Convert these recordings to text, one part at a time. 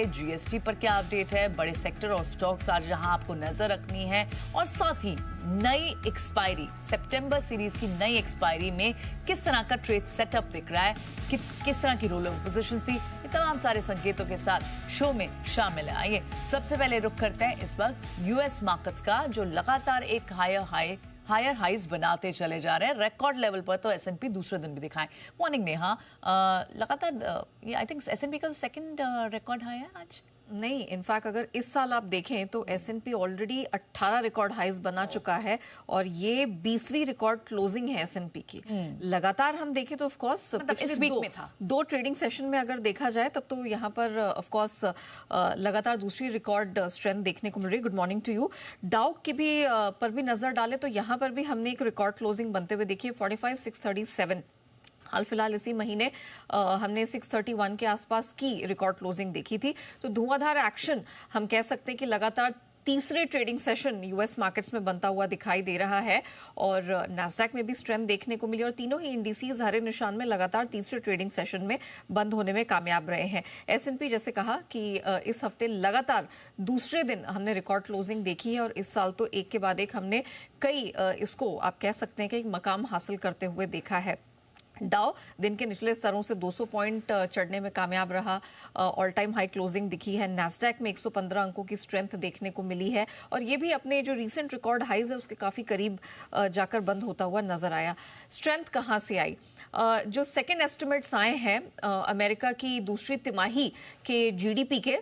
GST पर क्या update है, बड़े सेक्टर और स्टॉक्स आज जहां आपको नजर रखनी है, और साथ ही नई एक्सपायरी, सितंबर सीरीज की नई एक्सपायरी में किस तरह का ट्रेड सेटअप दिख रहा है, किस तरह की रोल ऑफ पोजीशंस थी, ये तमाम सारे संकेतों के साथ शो में शामिल है। आइए सबसे पहले रुख करते हैं इस वक्त यूएस मार्केट्स का, जो लगातार एक हायर हाइज बनाते चले जा रहे हैं। रिकॉर्ड लेवल पर तो एसएनपी दूसरे दिन भी दिखाएं। मॉर्निंग में लगातार ये आई थिंक एसएनपी का सेकंड रिकॉर्ड हाई है आज। नहीं, इनफैक्ट अगर इस साल आप देखें तो एसएनपी ऑलरेडी 18 रिकॉर्ड हाइज बना चुका है और ये 20वीं रिकॉर्ड क्लोजिंग है एसएनपी की। लगातार हम देखें तो ऑफ कोर्स इस वीक में था दो ट्रेडिंग सेशन में अगर देखा जाए तब तो यहाँ पर ऑफ कोर्स लगातार दूसरी रिकॉर्ड स्ट्रेंथ देखने को मिल रही है। Good morning to you. डाउ की भी पर भी नजर डाले तो यहाँ पर भी हमने एक रिकॉर्ड क्लोजिंग बनते हुए देखी है 45,637। हाल फिलहाल इसी महीने हमने 631 के आसपास की रिकॉर्ड क्लोजिंग देखी थी। तो धुआंधार एक्शन हम कह सकते हैं कि लगातार तीसरे ट्रेडिंग सेशन यूएस मार्केट्स में बनता हुआ दिखाई दे रहा है और नैस्डैक में भी स्ट्रेंथ देखने को मिली और तीनों ही इंडिसेस हरे निशान में लगातार तीसरे ट्रेडिंग सेशन में बंद होने में कामयाब रहे हैं। एसएनपी जैसे कहा कि इस हफ्ते लगातार दूसरे दिन हमने रिकॉर्ड क्लोजिंग देखी है और इस साल तो एक के बाद एक हमने कई इसको आप कह सकते हैं कि एक मकाम हासिल करते हुए देखा है। डाउ दिन के निचले स्तरों से 200 पॉइंट चढ़ने में कामयाब रहा, ऑल टाइम हाई क्लोजिंग दिखी है। नैस्डैक में 115 अंकों की स्ट्रेंथ देखने को मिली है और ये भी अपने जो रीसेंट रिकॉर्ड हाइज है उसके काफी करीब जाकर बंद होता हुआ नजर आया। स्ट्रेंथ कहां से आई? जो सेकेंड एस्टिमेट्स आए हैं अमेरिका की दूसरी तिमाही के जीडीपी के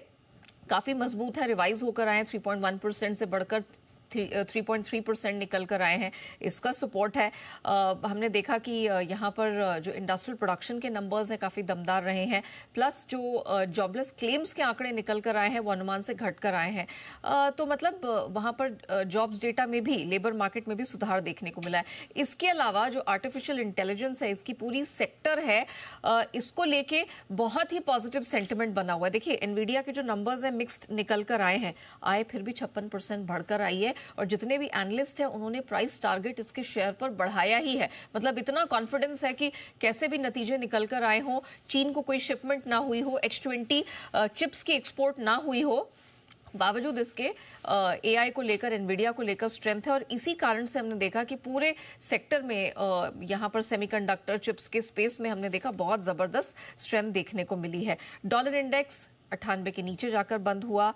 काफी मजबूत है, रिवाइज होकर आए 3.1% से बढ़कर 3.3% निकल कर आए हैं। इसका सपोर्ट है। हमने देखा कि यहाँ पर जो इंडस्ट्रियल प्रोडक्शन के नंबर्स हैं काफ़ी दमदार रहे हैं, प्लस जो जॉबलेस क्लेम्स के आंकड़े निकल कर आए हैं वो अनुमान से घट कर आए हैं। तो मतलब वहाँ पर जॉब्स डेटा में भी, लेबर मार्केट में भी सुधार देखने को मिला है। इसके अलावा जो आर्टिफिशियल इंटेलिजेंस है, इसकी पूरी सेक्टर है, इसको लेके बहुत ही पॉजिटिव सेंटिमेंट बना हुआ है। देखिए एनवीडिया के जो नंबर्स हैं मिक्स्ड निकल कर आए हैं, आए फिर भी 56% बढ़कर आई है और जितने भी एनालिस्ट हैं उन्होंने प्राइस टारगेट इसके शेयर पर बढ़ाया ही है। मतलब इतना कॉन्फिडेंस है कि कैसे भी नतीजे निकल कर आए हों, चीन को कोई शिपमेंट ना हुई हो, H20 चिप्स की एक्सपोर्ट ना हुई हो, बावजूद इसके एआई को लेकर, एनवीडिया को लेकर स्ट्रेंथ है और इसी कारण से हमने देखा कि पूरे सेक्टर में यहाँ पर सेमीकंडक्टर चिप्स के स्पेस में हमने देखा बहुत जबरदस्त स्ट्रेंथ देखने को मिली है। डॉलर इंडेक्स 98 के नीचे जाकर बंद हुआ।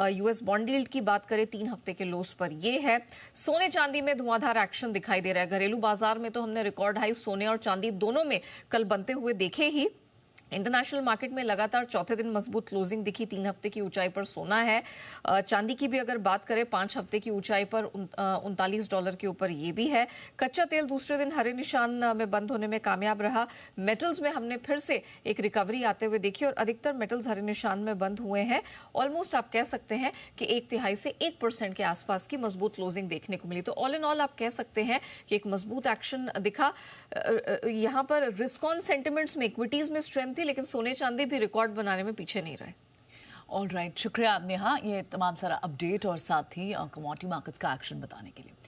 यूएस बॉन्ड यील्ड की बात करें 3 हफ्ते के लोस पर ये है। सोने चांदी में धुआंधार एक्शन दिखाई दे रहा है। घरेलू बाजार में तो हमने रिकॉर्ड हाई सोने और चांदी दोनों में कल बनते हुए देखे ही। इंटरनेशनल मार्केट में लगातार चौथे दिन मजबूत क्लोजिंग दिखी, 3 हफ्ते की ऊंचाई पर सोना है। चांदी की भी अगर बात करें 5 हफ्ते की ऊंचाई पर $39 के ऊपर ये भी है। कच्चा तेल दूसरे दिन हरे निशान में बंद होने में कामयाब रहा। मेटल्स में हमने फिर से एक रिकवरी आते हुए देखी और अधिकतर मेटल्स हरे निशान में बंद हुए हैं। ऑलमोस्ट आप कह सकते हैं कि 1/3 से 1% के आसपास की मजबूत क्लोजिंग देखने को मिली। तो ऑल इन ऑल आप कह सकते हैं कि एक मजबूत एक्शन दिखा। यहाँ पर रिस्क ऑन सेंटिमेंट्स में, इक्विटीज में स्ट्रेंथ थी, लेकिन सोने चांदी भी रिकॉर्ड बनाने में पीछे नहीं रहे। ऑल राइट, शुक्रिया नेहा ये तमाम सारा अपडेट और साथ ही कमोडिटी मार्केट्स का एक्शन बताने के लिए।